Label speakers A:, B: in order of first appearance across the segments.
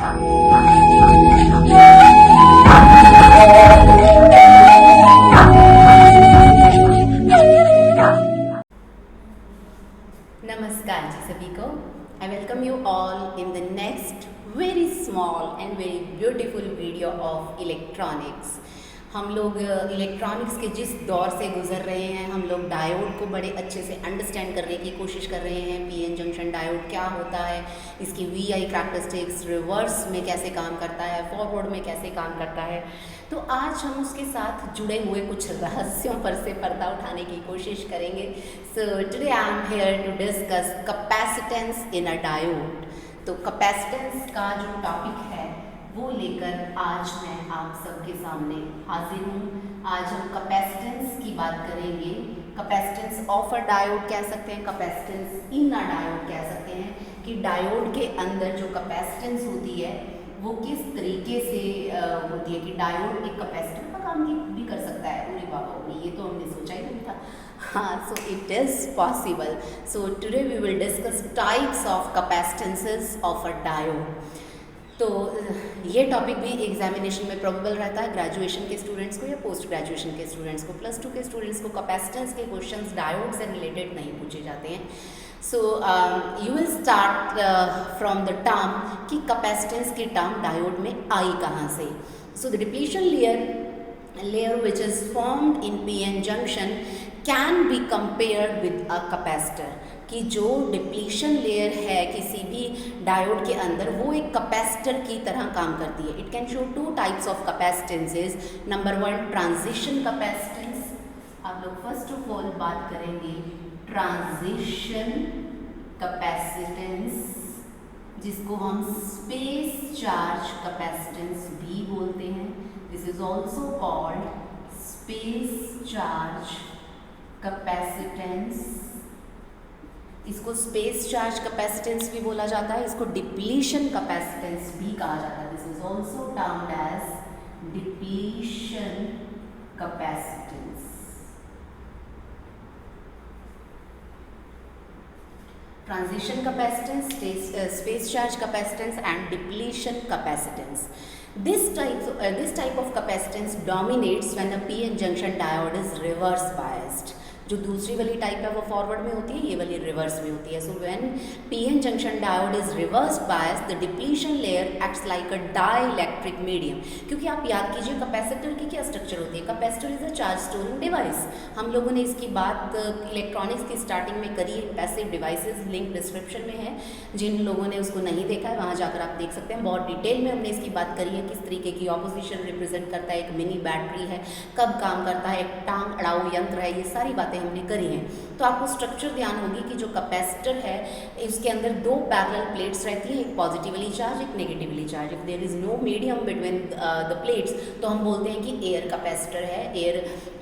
A: नमस्कार जी सभी को। I welcome you all in the next very small and very beautiful video of electronics. हम लोग इलेक्ट्रॉनिक्स के जिस दौर से गुजर रहे हैं, हम लोग डायोड को बड़े अच्छे से अंडरस्टैंड करने की कोशिश कर रहे हैं। पीएन जंक्शन डायोड क्या होता है, इसकी वीआई करैक्टरिस्टिक्स, रिवर्स में कैसे काम करता है, फॉरवर्ड में कैसे काम करता है। तो आज हम उसके साथ जुड़े हुए कुछ रहस्यों पर से पर्दा उठाने की कोशिश करेंगे। So today I am here to discuss capacitance in a diode. तो कैपेसिटेंस का जो टॉपिक है वो लेकर आज मैं आप सबके सामने हाजिर हूँ। आज हम कैपेसिटेंस की बात करेंगे। कैपेसिटेंस ऑफ अ डायोड कह सकते हैं, कैपेसिटेंस इन अ डायोड कह सकते हैं कि डायोड के अंदर जो कैपेसिटेंस होती है वो किस तरीके से होती है कि डायोड एक कैपेसिटर का काम भी कर सकता है। अरे बाबा, ये तो हमने सोचा ही नहीं था। हाँ, so it is possible. So today we will discuss types of capacitances of a diode. तो ये टॉपिक भी एग्जामिनेशन में प्रोबेबल रहता है ग्रेजुएशन के स्टूडेंट्स को या पोस्ट ग्रेजुएशन के स्टूडेंट्स को। प्लस 2 के स्टूडेंट्स को कैपेसिटेंस के क्वेश्चंस डायोड से रिलेटेड नहीं पूछे जाते हैं। So you will start from the term कि कैपेसिटेंस की टर्म डायोड में आई कहाँ से। So the depletion layer which is formed in PN junction can be compared with a capacitor। कि जो डिप्लीशन लेयर है किसी भी डायोड के अंदर, वो एक कैपेसिटर की तरह काम करती है। It can show 2 types of capacitances. Number 1 transition capacitance. आप लोग फर्स्ट ऑफ ऑल बात करेंगे ट्रांजिशन कैपेसिटेंस, जिसको हम स्पेस चार्ज कैपेसिटेंस भी बोलते हैं। This is also called space charge capacitance. इसको स्पेस चार्ज कैपेसिटेंस भी बोला जाता है, इसको डिप्लीशन कैपेसिटेंस भी कहा जाता है। This is also termed as depletion capacitance. Transition capacitance, space charge capacitance and depletion capacitance. This type of capacitance dominates when a PN junction diode is reverse biased। जो दूसरी वाली टाइप है वो forward में होती है, ये वाली रिवर्स में होती है। So when PN junction diode is reverse bias the depletion layer acts like a dielectric medium. क्योंकि आप याद कीजिए कैपेसिटर की क्या स्ट्रक्चर होती है। Capacitor is a charge storing device. हम लोगों ने इसकी बात इलेक्ट्रॉनिक्स की स्टार्टिंग में करी है। पैसिव डिवाइसेस लिंक डिस्क्रिप्शन में है, जिन लोगों ने उसको नहीं देखा है वहाँ जाकर आप देख सकते हैं। बहुत डिटेल में हमने इसकी बात करी है, किस तरीके की ऑपोजिशन रिप्रेजेंट करता है, एक मिनी बैटरी है, कब काम करता है, एक टांग अड़ाऊ यंत्र है, ये सारी बातें हमने करी हैं। तो आपको स्ट्रक्चर ध्यान होगी कि जो कैपेसिटर है इसके अंदर 2 पैरेलल प्लेट्स रहती हैं, एक पॉजिटिवली चार्ज, एक negatively charge. If there is no medium between the plates तो हम बोलते हैं कि एयर कैपेसिटर है, एयर।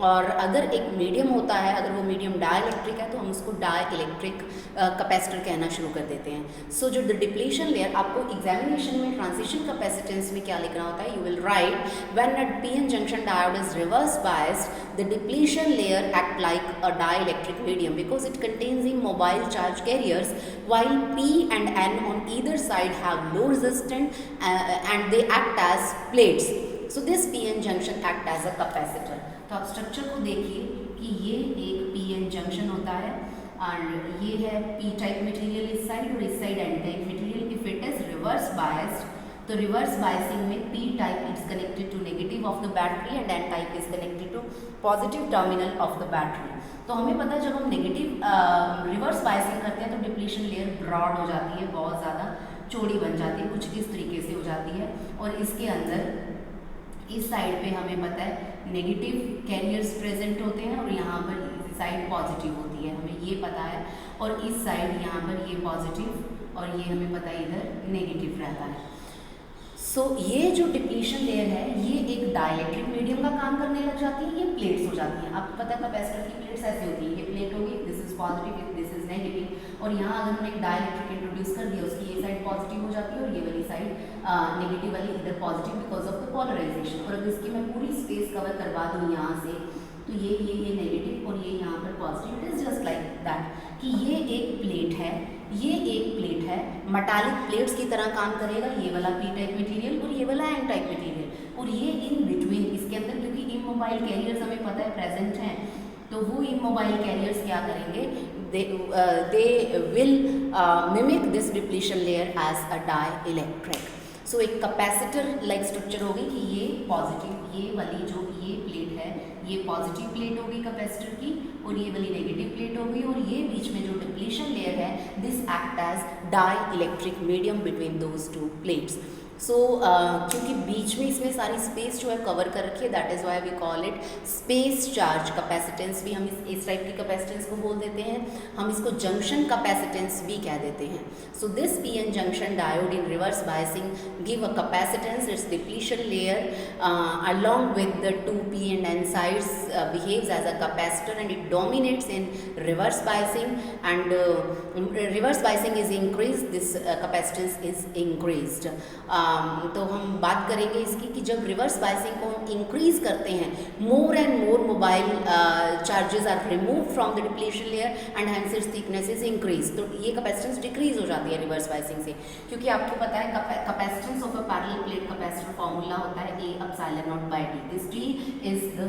A: और अगर एक मीडियम होता है, अगर वो मीडियम डाइलेक्ट्रिक है तो हम उसको डाइलेक्ट्रिक कैपेसिटर कहना शुरू कर देते हैं। सो जो द डिप्लीशन लेयर, आपको एग्जामिनेशन में ट्रांजिशन कैपेसिटेंस में क्या लिखना होता है, you will right when a PN junction diode is reverse biased the depletion layer act like a dielectric medium because it contains immobile charge carriers, while P and N on either side have low resistance and they act as plates। So this PN junction act as a capacitor। तो आप structure को देखिए कि ये एक PN junction होता है और ये है P टाइप मटेरियल इस साइड और इस side N type material. If it is reverse biased तो रिवर्स बायसिंग में P type is connected to negative of the battery and N type is connected to positive terminal of the battery. तो हमें पता है जब हम negative reverse biasing करते हैं तो डिप्लीशन लेयर ब्रॉड हो जाती है, बहुत ज़्यादा चौड़ी बन जाती है, कुछ इस तरीके से हो जाती है। और इसके अंदर इस साइड पे हमें पता है नेगेटिव कैरियर्स प्रेजेंट होते हैं और यहाँ पर इस साइड पॉजिटिव होती है, हमें ये पता है। और इस साइड यहाँ पर ये पॉजिटिव और ये हमें पता है इधर नेगेटिव रहता है। सो ये जो डिप्लीशन लेयर है ये एक डाइलेक्ट्रिक मीडियम का काम करने लग जाती है, ये प्लेट्स हो जाती हैं। आपको पता है कैपेसिटर की प्लेट्स ऐसे होती है, ये प्लेट होगी, this is positive, this is negative. और यहाँ अगर हमने एक डाइलेक्ट्रिक इंट्रोड्यूस कर दिया, उसकी ये साइड पॉजिटिव हो जाती है और ये वाली साइड नेगेटिव वाली इधर positive because of the polarisation. और अगर इसकी मैं पूरी स्पेस कवर करवा दूँ यहाँ से तो ये नेगेटिव और ये यहाँ पर positive. It is just like that कि ये एक प्लेट है, ये एक प्लेट है, मेटालिक प्लेट्स की तरह काम करेगा, ये वाला पी टाइप मटेरियल और ये वाला एन टाइप मटेरियल, और ये इन बिटवीन इसके अंदर, क्योंकि इमोबाइल कैरियर्स हमें पता है प्रेजेंट हैं, तो वो इमोबाइल कैरियर्स क्या करेंगे, they will mimic this depletion layer as a dielectric. So एक कैपेसिटर लाइक स्ट्रक्चर होगी कि ये पॉजिटिव, ये वाली जो ये प्लेट है ये पॉजिटिव प्लेट होगी कैपेसिटर की, और ये वाली नेगेटिव प्लेट होगी, और ये बीच में जो डिप्लीशन लेयर है this act as dielectric medium between those two plates. So क्योंकि बीच में इसमें सारी स्पेस जो है कवर कर रखी है, that is why we call it space charge capacitance, भी हम इस टाइप की कैपेसिटेंस को बोल देते हैं, हम इसको जंक्शन कैपेसिटेंस भी कह देते हैं। So this P N junction diode in reverse biasing give a capacitance, it's depletion layer along with the two p and n sides behaves as a capacitor and it dominates in reverse biasing, and reverse biasing is increased, this capacitance is increased. तो हम बात करेंगे इसकी कि जब reverse biasing को हम increase करते हैं, more and more mobile charges are remove from the depletion layer and hence its thickness is increase, तो ये कैपेसिटेंस डिक्रीज हो जाती है रिवर्स बायसिंग से, क्योंकि आपको पता है capacitance of a parallel plate capacitor formula होता है A epsilon naught by D, this D is the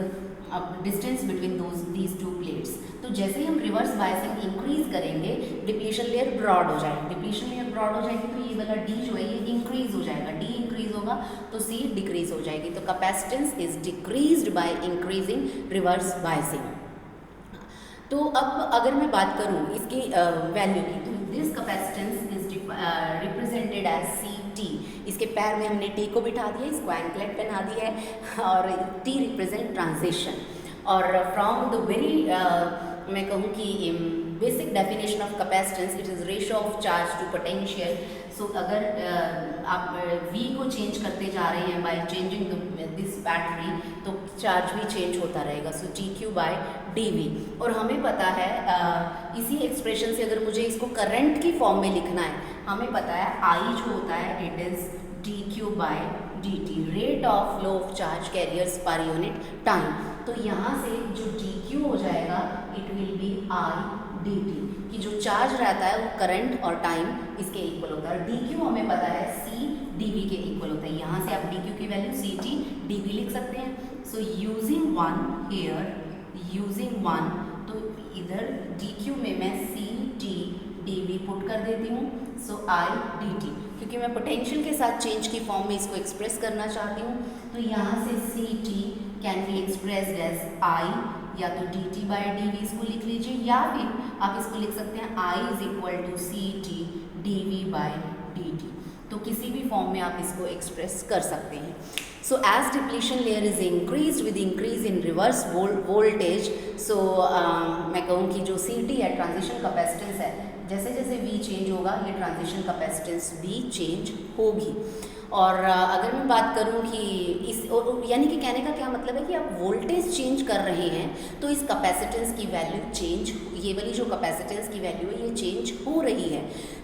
A: distance between these two plates. तो जैसे ही हम रिवर्स बायसिंग इंक्रीज करेंगे डिप्लीशन लेयर ब्रॉड हो जाएगी, डिप्लीशन लेयर ब्रॉड हो जाएगी तो ये वाला D जो है ये इंक्रीज हो जाएगा, D इंक्रीज होगा तो C डिक्रीज हो जाएगी, तो capacitance is decreased by increasing reverse biasing. तो अब अगर मैं बात करूँ इसकी वैल्यू की, तो this capacitance is represented as C T, इसके पैर में हमने टी को बिठा दिया, इसको एंकलेट पहना दिया है, और टी रिप्रेजेंट ट्रांजिशन। और फ्रॉम द वेरी मैं कहूँ कि basic definition of capacitance, it is ratio of charge to potential. So अगर आप V को चेंज करते जा रहे हैं बाय चेंजिंग दिस बैटरी, तो चार्ज भी चेंज होता रहेगा, सो GQ बाय DV। और हमें पता है इसी एक्सप्रेशन से अगर मुझे इसको करंट की फॉर्म में लिखना है, हमें पता है I जो होता है it is DQ by DT, rate of flow of charge carriers per unit time. तो यहाँ से जो DQ हो जाएगा it will be I dt, कि जो चार्ज रहता है वो करंट और टाइम इसके इक्वल होता है, और DQ हमें पता है C dV के इक्वल होता है। यहाँ से आप DQ की वैल्यू CT dV लिख सकते हैं। So using one here, using one, तो इधर DQ में मैं CT dV पुट कर देती हूँ, सो I dt, क्योंकि मैं पोटेंशियल के साथ चेंज की फॉर्म में इसको एक्सप्रेस करना चाहती हूँ, तो यहाँ से CT can be expressed as I, या तो dt बाय dv इसको लिख लीजिए, या फिर आप इसको लिख सकते हैं I is equal to CT dV by dt, तो किसी भी फॉर्म में आप इसको एक्सप्रेस कर सकते हैं। So as depletion layer is increase with increase in reverse voltage, so मैं कहूँ कि जो CT है ट्रांजिशन कैपेसिटेंस है, जैसे जैसे V चेंज होगा ये ट्रांजिशन कैपेसिटेंस भी चेंज होगी। और अगर मैं बात करूं कि इस यानी कि कहने का क्या मतलब है कि आप वोल्टेज चेंज कर रहे हैं तो इस कैपेसिटेंस की वैल्यू चेंज, ये वाली जो कैपेसिटेंस की वैल्यू है ये चेंज हो रही है।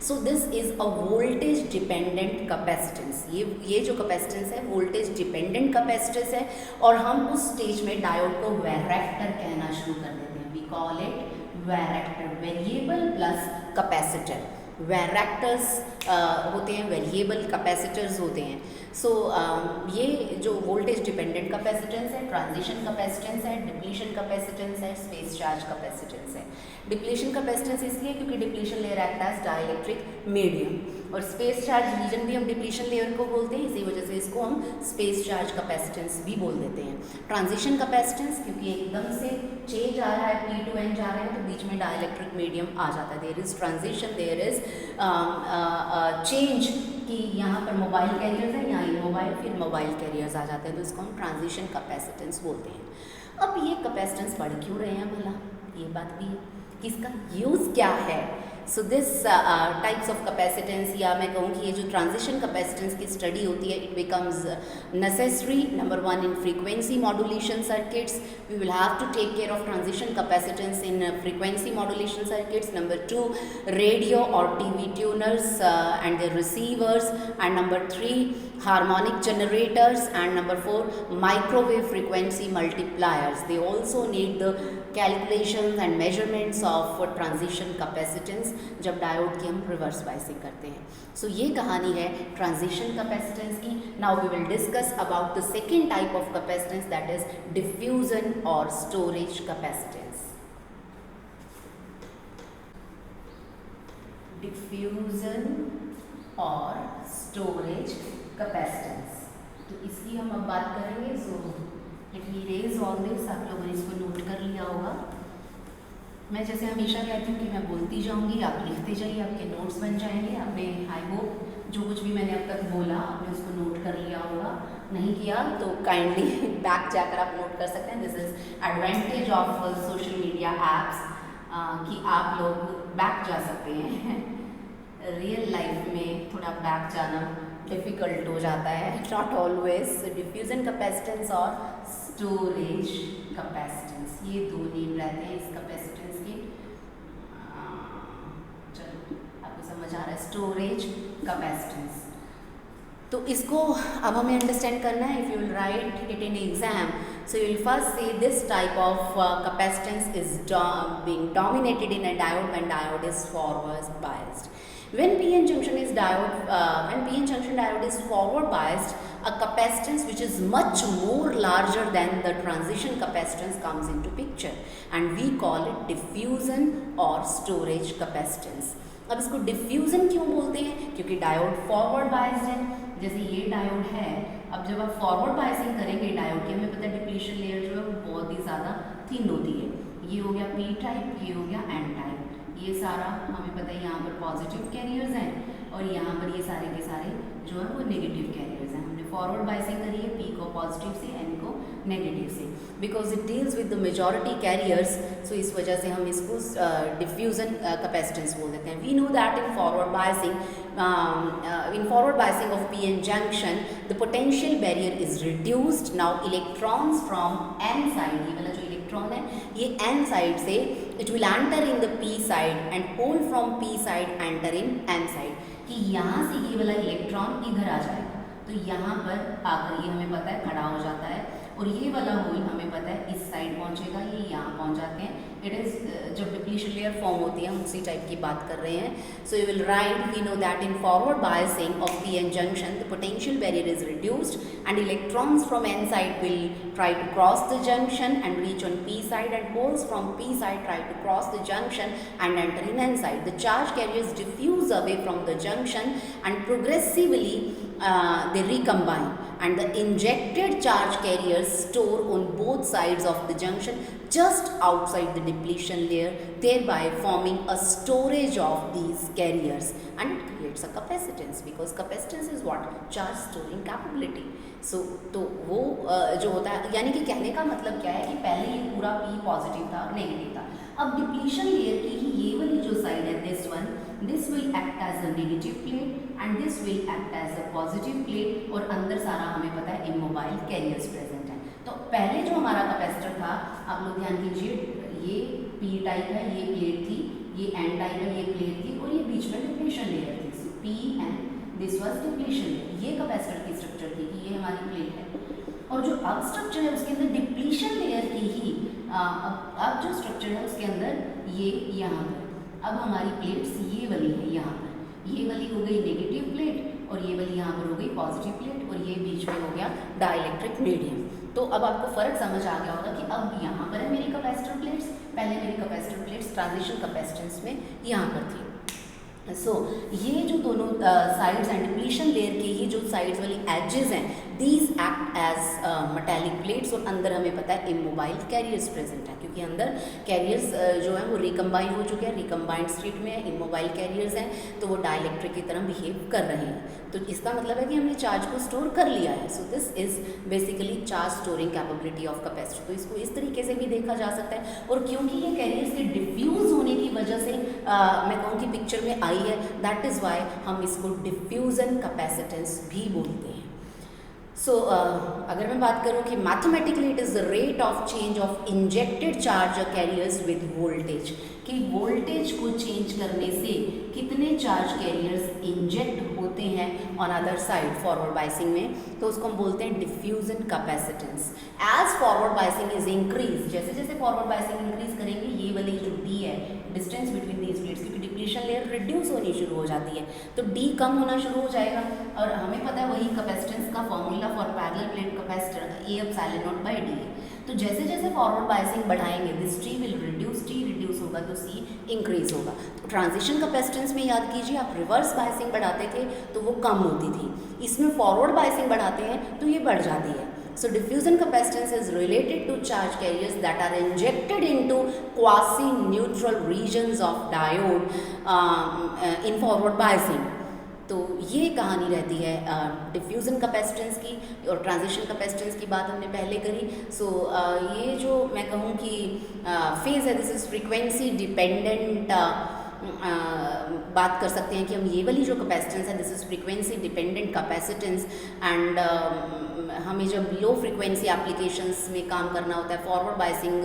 A: So this is a voltage dependent capacitance, ये जो कैपेसिटेंस है वोल्टेज डिपेंडेंट कैपेसिटेंस है, और हम उस स्टेज में डायोड को वैरेक्टर कहना शुरू कर देते हैं, we call it varactor, variable plus capacitor. Varactors होते हैं, वेरिएबल कैपेसिटर्स होते हैं। सो ये जो वोल्टेज डिपेंडेंट कैपेसिटेंस है, ट्रांजिशन कैपेसिटेंस है, डिप्लीशन कैपेसिटेंस है, स्पेस चार्ज कैपेसिटेंस है। डिप्लीशन कैपेसिटेंस इसलिए क्योंकि depletion layer act as dielectric medium, और स्पेस चार्ज रीजन भी हम डिप्लीशन लेयर को बोलते हैं, इसी वजह से इसको हम स्पेस चार्ज कैपेसिटेंस भी बोल देते हैं। ट्रांजिशन कैपेसिटेंस क्योंकि एकदम से चेंज आ रहा है, P to N जा रहे हैं, तो बीच में डाइलेक्ट्रिक मीडियम आ जाता है, there is transition, there is change, कि यहाँ पर मोबाइल कैरियर्स है, यहाँ इमोबाइल, फिर मोबाइल कैरियर्स आ जाते हैं, तो इसको हम ट्रांजिशन कैपेसिटेंस बोलते हैं। अब ये कैपेसिटेंस बढ़ क्यों रहे हैं भला, ये बात भी है कि इसका यूज़ क्या है। So this types of capacitance, या मैं कहूँ कि ये जो ट्रांजिशन कैपेसिटेंस की स्टडी होती है, it becomes necessary. Number one, in frequency modulation circuits we will have to take care of transition capacitance in frequency modulation circuits. Number two, radio और TV tuners and their receivers, and number three, harmonic generators, and number four, microwave frequency multipliers. They also need the calculations and measurements of transition capacitance जब diode की हम reverse biasing करते हैं। So ये कहानी है transition capacitance की। Now we will discuss about the second type of capacitance, that is diffusion और स्टोरेज कैपेसिटेंस। डिफ्यूजन और स्टोरेज कैपेसिटेंस, तो इसकी हम अब बात करेंगे। So let me erase all this, आप लोगों ने इसको नोट कर लिया होगा। मैं जैसे हमेशा कहती हूँ कि मैं बोलती जाऊँगी, आप लिखते जाइए, आपके नोट्स बन जाएंगे। आपने आई होप जो कुछ भी मैंने अब तक बोला आपने उसको नोट कर लिया होगा, नहीं किया तो काइंडली बैक जाकर आप नोट कर सकते हैं। This is advantage of social media apps कि आप लोग बैक जा सकते हैं। रियल लाइफ में थोड़ा बैक जाना डिफ़िकल्ट हो जाता है, नॉट ऑलवेज। डिफ्यूज़न कैपेसिटेंस और स्टोरेज कैपेसिटेंस, ये दो नेम रहते हैं इस कैपेसिटेंस के। चलो आपको समझ आ रहा है, स्टोरेज कैपेसिटेंस। तो इसको अब हमें अंडरस्टैंड करना है। If you will right it in exam, so you will first say this type of capacitance is being dominated in a diode when diode is forward biased. When PN junction diode is forward biased, a capacitance which is much more larger than the transition capacitance comes into picture, and we call it diffusion or storage capacitance. अब इसको diffusion क्यों बोलते हैं? क्योंकि diode forward biased है। जैसे ये diode है, अब जब आप फॉरवर्ड बायसिंग करेंगे डायोड की, हमें पता है डिप्लीशन लेयर जो है वो बहुत ही ज़्यादा थिन होती है। ये हो गया पी टाइप, ये हो गया एन टाइप। ये सारा हमें पता है यहाँ पर पॉजिटिव कैरियर्स हैं और यहाँ पर ये सारे के सारे जो है वो नेगेटिव कैरियर्स हैं। हमने फॉरवर्ड बायसिंग करी है, पी को पॉजिटिव से, एन को नेगेटिव से, because it deals with the majority carriers. So इस वजह से हम इसको डिफ्यूजन कैपेसिटेंस बोल देते हैं। We know that in forward biasing of PN junction the potential barrier is reduced. Now electrons from N side, ये वाला जो इलेक्ट्रॉन है ये एन साइड से it will enter in the P side and hole from P side enter in N side, कि यहाँ से ये वाला इलेक्ट्रॉन इधर आ जाएगा तो यहाँ पर आकर ये हमें पता है खड़ा हो जाता है, और ये वाला होल हमें पता है इस साइड पहुँचेगा, ये यहाँ पहुँच जाते हैं। इट इज़ जब डिप्लीशन लेयर फॉर्म होती है हम उसी टाइप की बात कर रहे हैं। So you will write, we know that in forward biasing of PN junction the potential barrier is reduced and electrons from n side will try to cross the junction and reach on p side, and holes from p side try to cross the junction and enter in n side. The charge carriers diffuse away from the junction and progressively they recombine, and the injected charge carriers store on both sides of the junction just outside the depletion layer, thereby forming a storage of these carriers, and it creates a capacitance, because capacitance is what? Charge storing capability. सो तो वो जो होता है, यानी कि कहने का मतलब क्या है कि पहले ये पूरा P पॉजिटिव था, नेगेटिव था। अब डिप्लीशन लेयर की ही ये वाली जो साइड है, this one, this will act as a negative plate and this will act as a positive plate, और अंदर सारा हमें पता है इमोबाइल कैरियर्स प्रेजेंट है। तो पहले जो हमारा कैपेसिटर था, आप लोग ध्यान कीजिए, ये P टाइप है, ये प्लेट थी, ये N टाइप है, ये प्लेट थी, और ये बीच में डिप्लीशन लेयर थी। सो P and this was depletion layer. ये कैपेसिटर की स्ट्रक्चर थी कि ये हमारी प्लेट है, और जो अब स्ट्रक्चर है उसके अंदर डिप्लीशन लेयर की ही अब जो स्ट्रक्चर है उसके अंदर ये यहाँ पर अब हमारी प्लेट्स ये वाली है, यहाँ पर ये वाली हो गई नेगेटिव प्लेट और ये वाली यहाँ पर हो गई पॉजिटिव प्लेट, और ये बीच में हो गया डाइलेक्ट्रिक मीडियम। तो अब आपको फ़र्क समझ आ गया होगा कि अब यहाँ पर है मेरी कैपेसिटर प्लेट्स, पहले मेरी कैपेसिटर प्लेट्स ट्रांजिशन कैपेसिटेंस में यहाँ पर थी। सो ये जो दोनों साइड्स एंड डिप्लीशन लेयर की ही जो साइड्स वाली एजेस हैं, these act as metallic plates, और अंदर हमें पता है इमोबाइल कैरियर्स प्रेजेंट है, क्योंकि अंदर कैरियर्स जो है वो रिकम्बाइन हो चुके हैं, रिकम्बाइंड स्टेट में है, इमोबाइल कैरियर्स हैं, तो वो डाइलेक्ट्रिक की तरह बिहेव कर रहे हैं। तो इसका मतलब है कि हमने चार्ज को स्टोर कर लिया है। So this is basically charge storing capability of capacitor. तो इसको इस तरीके से भी देखा जा सकता है, और क्योंकि ये कैरियर्स के डिफ्यूज़ होने की वजह से मैं कहूँ कि पिक्चर में आई है, दैट इज़ वाई हम इसको डिफ्यूज़न कैपेसिटेंस भी बोलते हैं। सो अगर मैं बात करूँ कि mathematically it is the rate of change of injected charge carriers with voltage, कि वोल्टेज को चेंज करने से कितने चार्ज कैरियर्स इंजेक्ट होते हैं on other side forward biasing में, तो उसको हम बोलते हैं diffusion capacitance. As forward biasing is increase, जैसे जैसे फॉरवर्ड बायसिंग इंक्रीज करेंगे, ये वाली जो डी है डिस्टेंस बिटवीन दीज प्लेट्स, क्योंकि डिप्लीशन लेयर रिड्यूस होनी शुरू हो जाती है तो डी कम होना शुरू हो जाएगा। और हमें पता है वही कैपेसिटेंस का formula for parallel plate capacitor A epsilon naught by D है। तो जैसे जैसे फॉरवर्ड बायसिंग बढ़ाएंगे this T will reduce, T reduce होगा तो सी इंक्रीज होगा। तो ट्रांजिशन कैपेसिटेंस में याद कीजिए आप रिवर्स बायसिंग बढ़ाते थे तो वो कम होती थी, इसमें फॉरवर्ड बायसिंग बढ़ाते हैं तो ये बढ़ जाती है। So diffusion capacitance is related to charge carriers that are injected into quasi-neutral regions of diode in forward biasing. तो ये कहानी रहती है डिफ्यूज़न कैपेसिटेंस की। और ट्रांजिशन कैपेसिटेंस की बात हमने पहले करी। सो ये जो मैं कहूँ कि फेज़ है, दिस इज़ फ्रीक्वेंसी डिपेंडेंट। बात कर सकते हैं कि हम ये वाली जो कैपेसिटेंस है this is frequency dependent capacitance. And हमें जब लो फ्रीक्वेंसी एप्लीकेशंस में काम करना होता है, फॉरवर्ड बायसिंग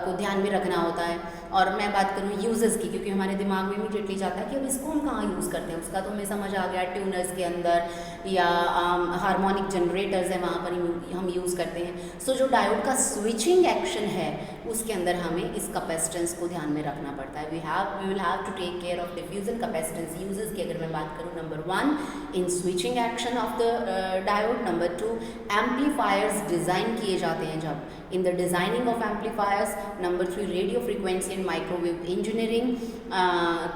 A: को ध्यान में रखना होता है। और मैं बात करूँ यूज़र्स की, क्योंकि हमारे दिमाग में इमीडिएटली जाता है कि अब इसको हम कहाँ यूज़ करते हैं, उसका तो हमें समझ आ गया ट्यूनर्स के अंदर या हार्मोनिक जनरेटर्स है वहाँ पर हम यूज़ करते हैं। सो जो डायोड का स्विचिंग एक्शन है उसके अंदर हमें इस कैपेसिटेंस को ध्यान में रखना पड़ता है। We will have to take care of diffusion capacitance uses की। अगर मैं बात करूँ, number 1 in switching action of the diode, number 2 amplifiers design किए जाते हैं जब in the designing of amplifiers, number 3 radio frequency and microwave engineering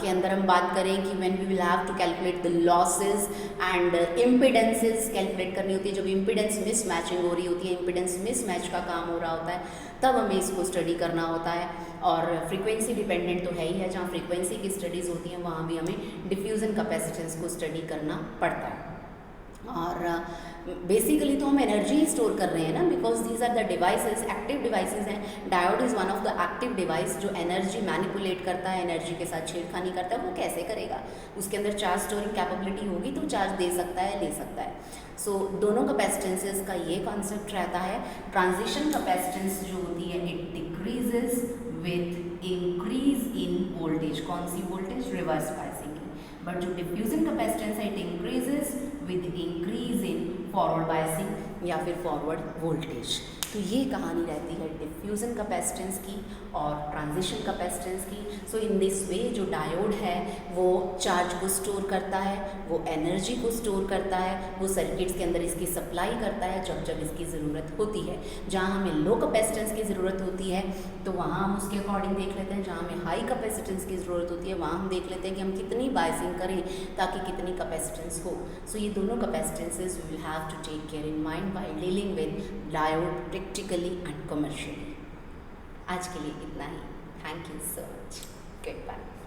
A: के अंदर हम बात करें कि when we will have to calculate the losses and impedances calculate करनी होती है। जब इम्पिडेंस मिस मैचिंग हो रही होती है, इम्पिडेंस मिस मैच का काम हो रहा होता है, तब हमें इसको स्टडी करना होता है। और फ्रीक्वेंसी डिपेंडेंट तो है ही है, जहाँ फ्रीक्वेंसी की स्टडीज़ होती हैं वहाँ भी हमें डिफ्यूज़न कैपेसिटेंस को स्टडी करना पड़ता है। और बेसिकली तो हम एनर्जी ही स्टोर कर रहे हैं ना, because these are the devices, active devices हैं। Diode is one of the active device जो एनर्जी मैनिपुलेट करता है, एनर्जी के साथ छेड़खानी करता है। वो कैसे करेगा? उसके अंदर चार्ज स्टोरिंग कैपेबिलिटी होगी तो चार्ज दे सकता है, ले सकता है। सो दोनों कैपेसिटेंसेस का ये कॉन्सेप्ट रहता है। ट्रांजिशन कैपेसिटेंस जो होती है it decreases with increase in voltage. कौन सी वोल्टेज? रिवर्स बायसिंग की। बट जो डिफ्यूजन कैपेसिटेंस है it increases with increase in forward biasing या फिर फॉरवर्ड वोल्टेज। तो ये कहानी रहती है डिफ्यूजन कैपेसिटेंस की और ट्रांजिशन कैपेसिटेंस की। सो इन दिस वे जो डायोड है वो चार्ज को स्टोर करता है, वो एनर्जी को स्टोर करता है, वो सर्किट्स के अंदर इसकी सप्लाई करता है जब जब इसकी ज़रूरत होती है। जहाँ हमें लो कैपेसिटेंस की ज़रूरत होती है तो वहाँ हम उसके अकॉर्डिंग देख लेते हैं, जहाँ हमें हाई कैपेसिटेंस की ज़रूरत होती है वहाँ हम देख लेते हैं कि हम कितनी बायसिंग करें ताकि कितनी कैपेसिटेंस हो। सो ये दोनों capacitances we will have to take care in mind while dealing with diode practically and commercially। आज के लिए इतना ही। Thank you so much. Good bye.